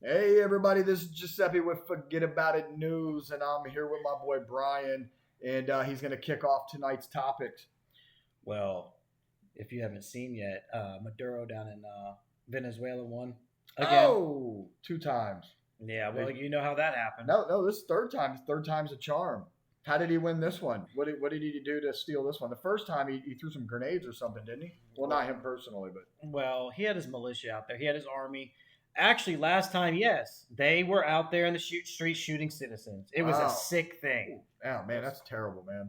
Hey everybody, this is Giuseppe with Forget About It News, and I'm here with my boy Brian, and he's going to kick off tonight's topics. Well, if you haven't seen yet, Maduro down in Venezuela won again. Oh, two times. Yeah, well, you know how that happened. No, this is third time. Third time's a charm. How did he win this one? What did he do to steal this one? The first time he threw some grenades or something, didn't he? Well, not him personally, but Well, he had his militia out there. He had his army. Actually, last time, yes, they were out there in the street shooting citizens. It was wow. a sick thing. Oh man, that's terrible, man.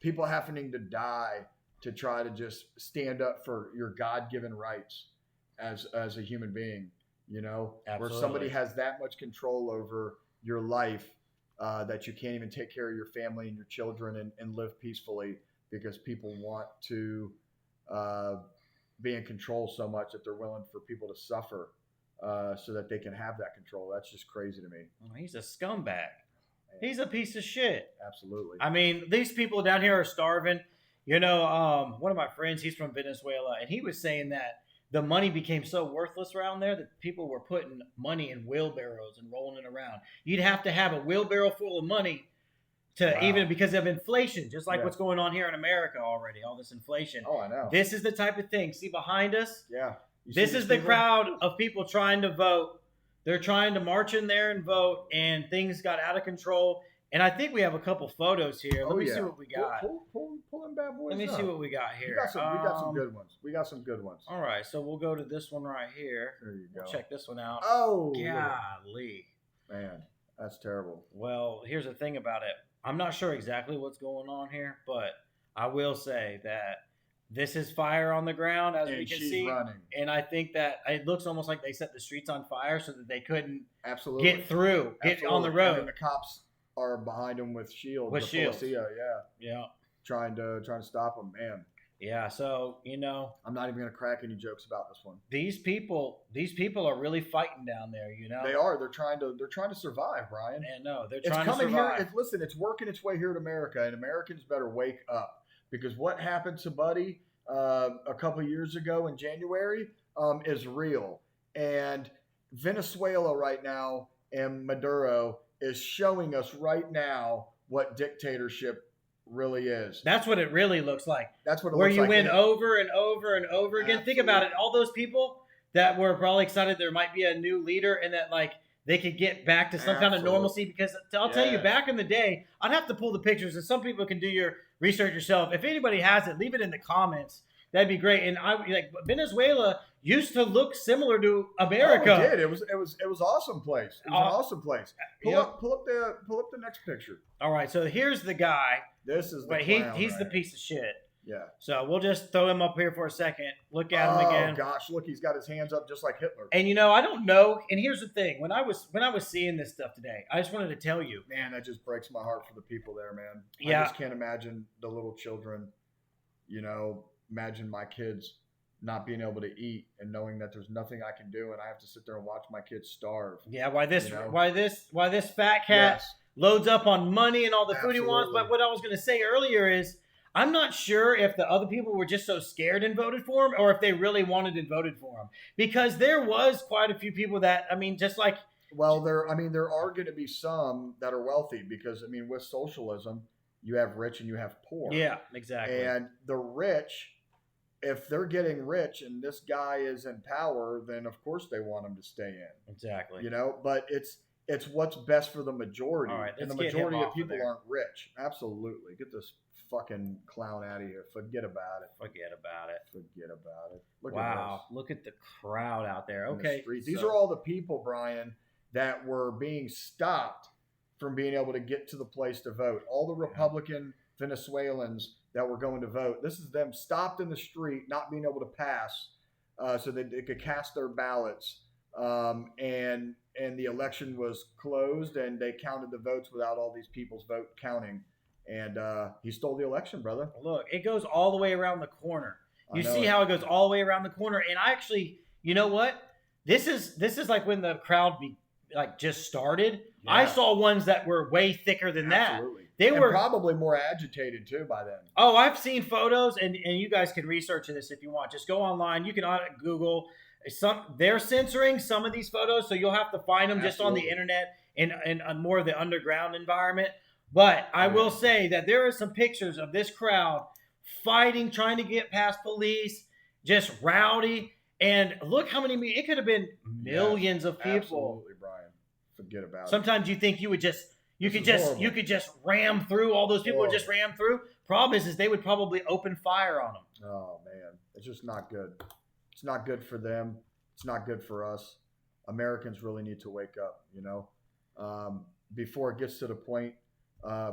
People having to die to try to just stand up for your God-given rights as a human being. You know, Absolutely. where somebody has that much control over your life that you can't even take care of your family and your children and live peacefully because people want to be in control so much that they're willing for people to suffer so that they can have that control. That's just crazy to me. Oh, he's a scumbag. He's a piece of shit. Absolutely. I mean, these people down here are starving. You know, one of my friends, he's from Venezuela, and he was saying that the money became so worthless around there that people were putting money in wheelbarrows and rolling it around. You'd have to have a wheelbarrow full of money to even because of inflation, just like what's going on here in America already, all this inflation. Oh, I know. This is the type of thing. See behind us? Yeah. This is the crowd of people trying to vote. They're trying to march in there and vote, and things got out of control. And I think we have a couple photos here. Let me see what we got. Pull them bad boys. Let me see what we got here. We got some good ones. We got some good ones. All right, so we'll go to this one right here. There you go. We'll check this one out. Oh, golly, man, that's terrible. Well, here's the thing about it. I'm not sure exactly what's going on here, but I will say that this is fire on the ground, as we can see. Running. And I think that it looks almost like they set the streets on fire so that they couldn't absolutely get through, get on the road. And the cops are behind them with shields. With shields. Yeah. Trying to stop them, man. Yeah, so I'm not even gonna crack any jokes about this one. These people are really fighting down there. They are. They're trying to survive, Brian. And no, they're trying to survive. It's coming here. Listen, it's working its way here to America, and Americans better wake up because what happened to Buddy a couple years ago in January is real, and Venezuela right now and Maduro is showing us right now what dictatorship really is. That's what it really looks like. That's what it where looks you like. win over and over and over again. Absolutely. Think about it. All those people that were probably excited there might be a new leader and that they could get back to some kind of normalcy. Because I'll tell you, back in the day, I'd have to pull the pictures, and some people can do your research yourself. If anybody has it, leave it in the comments. That'd be great. And Venezuela used to look similar to America. Oh, it did. It was awesome place. It was an awesome place. Pull up the next picture. All right. So here's the guy. This is the but clown, he's right? the piece of shit. Yeah. So we'll just throw him up here for a second. Look at him again. Oh gosh, look, he's got his hands up just like Hitler. And I don't know. And here's the thing: when I was seeing this stuff today, I just wanted to tell you, man, that just breaks my heart for the people there, man. Yeah. I just can't imagine the little children. Imagine my kids not being able to eat and knowing that there's nothing I can do, and I have to sit there and watch my kids starve. Yeah. Why this fat cat loads up on money and all the food he wants? But what I was going to say earlier is, I'm not sure if the other people were just so scared and voted for him, or if they really wanted and voted for him. Because there was quite a few people that, just like... Well, there are going to be some that are wealthy because, with socialism, you have rich and you have poor. Yeah, exactly. And the rich, if they're getting rich and this guy is in power, then of course they want him to stay in. Exactly. But it's what's best for the majority. All right, and the majority of people aren't rich. Absolutely. Get this fucking clown out of here. Forget about it. Look wow. Look at the crowd out there. Okay. These are all the people, Brian, that were being stopped from being able to get to the place to vote. All the Republican Venezuelans that were going to vote. This is them stopped in the street, not being able to pass so that they could cast their ballots. And the election was closed, and they counted the votes without all these people's vote counting. And he stole the election, brother. Look, it goes all the way around the corner. You see how it goes all the way around the corner. And I actually, you know what? This is like when the crowd just started. Yeah. I saw ones that were way thicker than Absolutely. that. They were probably more agitated too by then. Oh, I've seen photos, and you guys can research this if you want. Just go online. You can Google they're censoring some of these photos, so you'll have to find them just on the internet in more of the underground environment. But I will say that there are some pictures of this crowd fighting, trying to get past police, just rowdy. And look how many, it could have been millions of people. Absolutely, Brian. Forget about it. Sometimes you think you could just ram through all those people would just ram through. Problem is they would probably open fire on them. Oh man, it's just not good. It's not good for them. It's not good for us. Americans really need to wake up, you know, before it gets to the point,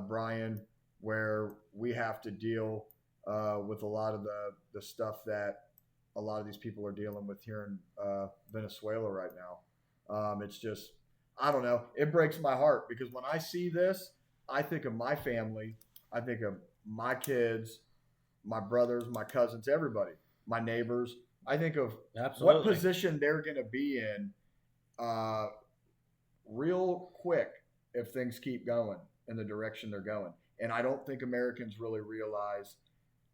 Brian, where we have to deal with a lot of the stuff that a lot of these people are dealing with here in Venezuela right now. It's just, I don't know. It breaks my heart because when I see this, I think of my family. I think of my kids, my brothers, my cousins, everybody, my neighbors. I think of what position they're going to be in real quick if things keep going in the direction they're going. And I don't think Americans really realize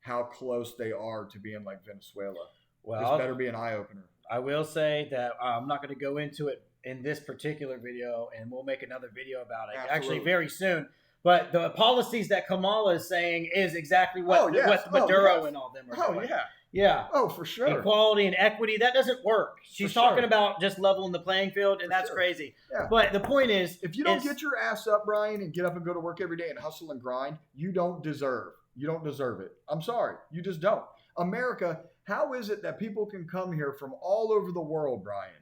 how close they are to being like Venezuela. Well, this better be an eye-opener. I will say that I'm not going to go into it in this particular video, and we'll make another video about it actually very soon. But the policies that Kamala is saying is exactly what Maduro and all them are doing. Yeah. Oh, for sure. Equality and equity, that doesn't work. She's talking about just leveling the playing field, and that's crazy. Yeah. But the point is, if you don't get your ass up, Brian, and get up and go to work every day and hustle and grind, you don't deserve it. I'm sorry. You just don't. America, how is it that people can come here from all over the world, Brian,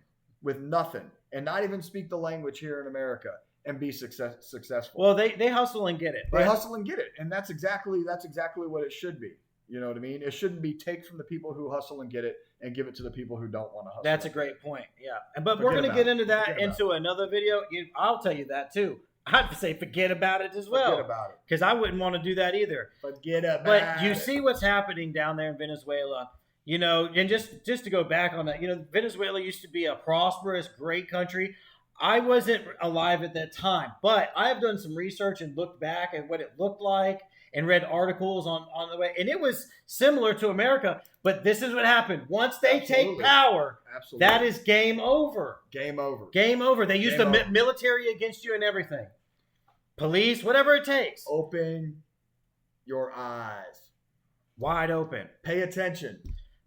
with nothing and not even speak the language here in America and be successful? Well, they hustle and get it. They hustle and get it. And that's exactly what it should be. You know what I mean? It shouldn't be take from the people who hustle and get it and give it to the people who don't want to hustle. That's a great point. Yeah. But we're going to get into that into another video. I'll tell you that too. I'd say forget about it as well. Forget about it. Because I wouldn't want to do that either. Forget about it. But you see what's happening down there in Venezuela. You know, and just to go back on that, you know, Venezuela used to be a prosperous, great country. I wasn't alive at that time, but I have done some research and looked back at what it looked like and read articles on the way. And it was similar to America, but this is what happened. Once they take power, that is game over. Game over. Game over. They use the military against you and everything. Police, whatever it takes. Open your eyes. Wide open. Pay attention.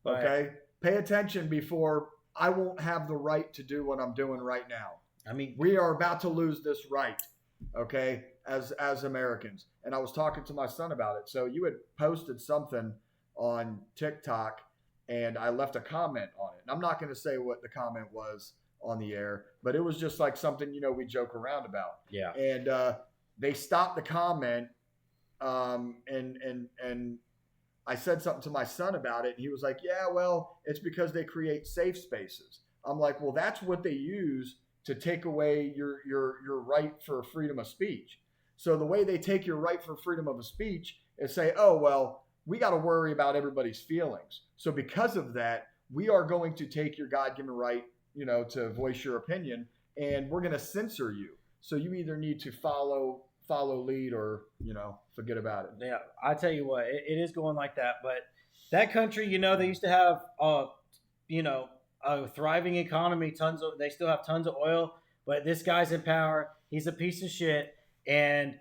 Okay? Pay attention before I won't have the right to do what I'm doing right now. I mean, we are about to lose this right, okay, as Americans. And I was talking to my son about it. So you had posted something on TikTok, and I left a comment on it. And I'm not going to say what the comment was on the air, but it was just like something, you know, we joke around about. Yeah. And they stopped the comment, and I said something to my son about it, and he was like, yeah, well, it's because they create safe spaces. I'm like, well, that's what they use to take away your right for freedom of speech. So the way they take your right for freedom of speech is say, oh, well, we got to worry about everybody's feelings. So because of that, we are going to take your God-given right, you know, to voice your opinion, and we're going to censor you. So you either need to follow lead or, you know, forget about it. Yeah, I tell you what, it is going like that. But that country, you know, they used to have, you know, a thriving economy. They still have tons of oil. But this guy's in power. He's a piece of shit. And,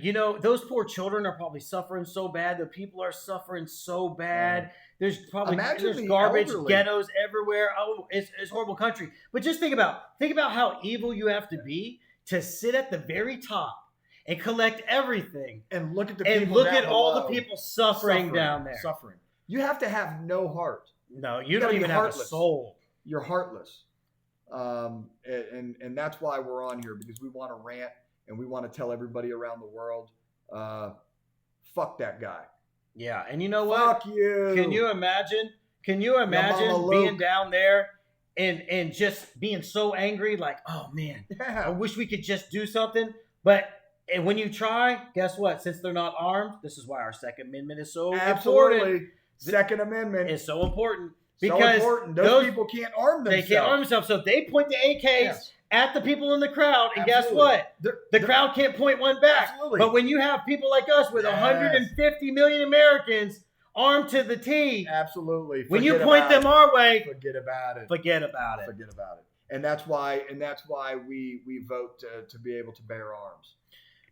you know, those poor children are probably suffering so bad. The people are suffering so bad. There's probably garbage, ghettos everywhere. Oh, it's a horrible country. But just think about how evil you have to be to sit at the very top and collect everything and look at the and people look at all the people suffering down there. Suffering. You have to have no heart. No, you don't even have a soul. You're heartless. And that's why we're on here, because we want to rant and we want to tell everybody around the world, fuck that guy. Yeah, and you know what? Fuck you. Can you imagine being down there and just being so angry, like, oh man, I wish we could just do something. But when you try, guess what? Since they're not armed, this is why our Second Amendment is so important. Second Amendment is so important because those people can't arm themselves. They can't arm themselves, so they point the AKs at the people in the crowd, and guess what? The crowd can't point one back. Absolutely. But when you have people like us with 150 million Americans armed to the T. Absolutely. When you point them our way, forget about it. Forget about it. Forget about it. And that's why we vote to be able to bear arms.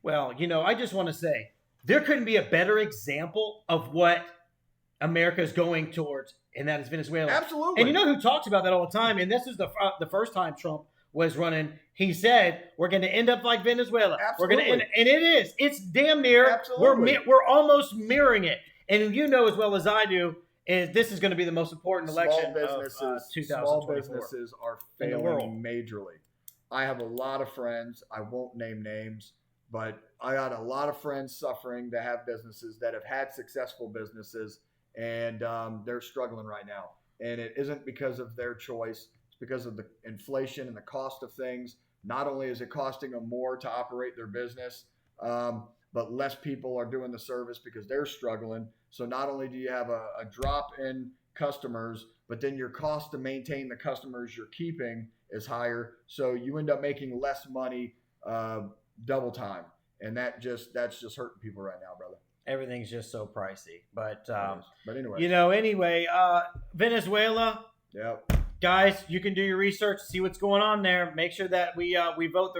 Well, I just want to say there couldn't be a better example of what America is going towards, and that is Venezuela. Absolutely. And you know who talks about that all the time? And this is the first time Trump was running. He said, we're going to end up like Venezuela. Absolutely. We're going to end, and it is. It's damn near. Absolutely. We're almost mirroring it. And you know as well as I do, is this is going to be the most important election of 2024. Small businesses are failing majorly. I have a lot of friends. I won't name names, but I got a lot of friends suffering that have businesses that have had successful businesses, and they're struggling right now. And it isn't because of their choice. It's because of the inflation and the cost of things. Not only is it costing them more to operate their business, but less people are doing the service because they're struggling. So not only do you have a drop in customers, but then your cost to maintain the customers you're keeping is higher. So you end up making less money double time. And that's just hurting people right now, brother. Everything's just so pricey. But anyway. Venezuela. Yep. Guys, you can do your research, see what's going on there. Make sure that we vote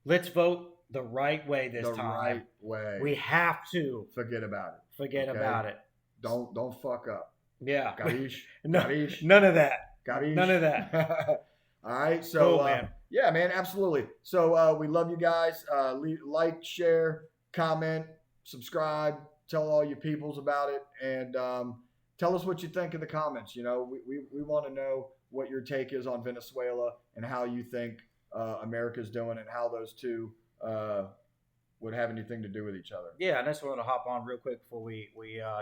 let's vote the right way this time. The right way. We have to. Forget about it. Forget about it. Don't fuck up. Yeah. Garish. No, Garish. none of that. Garish. None of that. All right. So, man. Yeah, man, absolutely. So we love you guys. Like, share, comment, subscribe, tell all your peoples about it, and tell us what you think in the comments. We want to know what your take is on Venezuela and how you think America's doing and how those two would have anything to do with each other. Yeah, and I just want to hop on real quick before we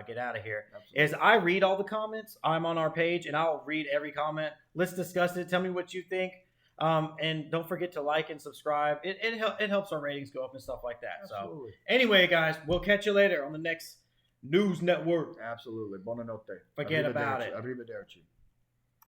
get out of here. Absolutely. Is I read all the comments. I'm on our page, and I'll read every comment. Let's discuss it. Tell me what you think. And don't forget to like and subscribe. It helps our ratings go up and stuff like that. Absolutely. So anyway, guys, we'll catch you later on the next news network. Absolutely. Buonanotte. Forget about it. Arrivederci.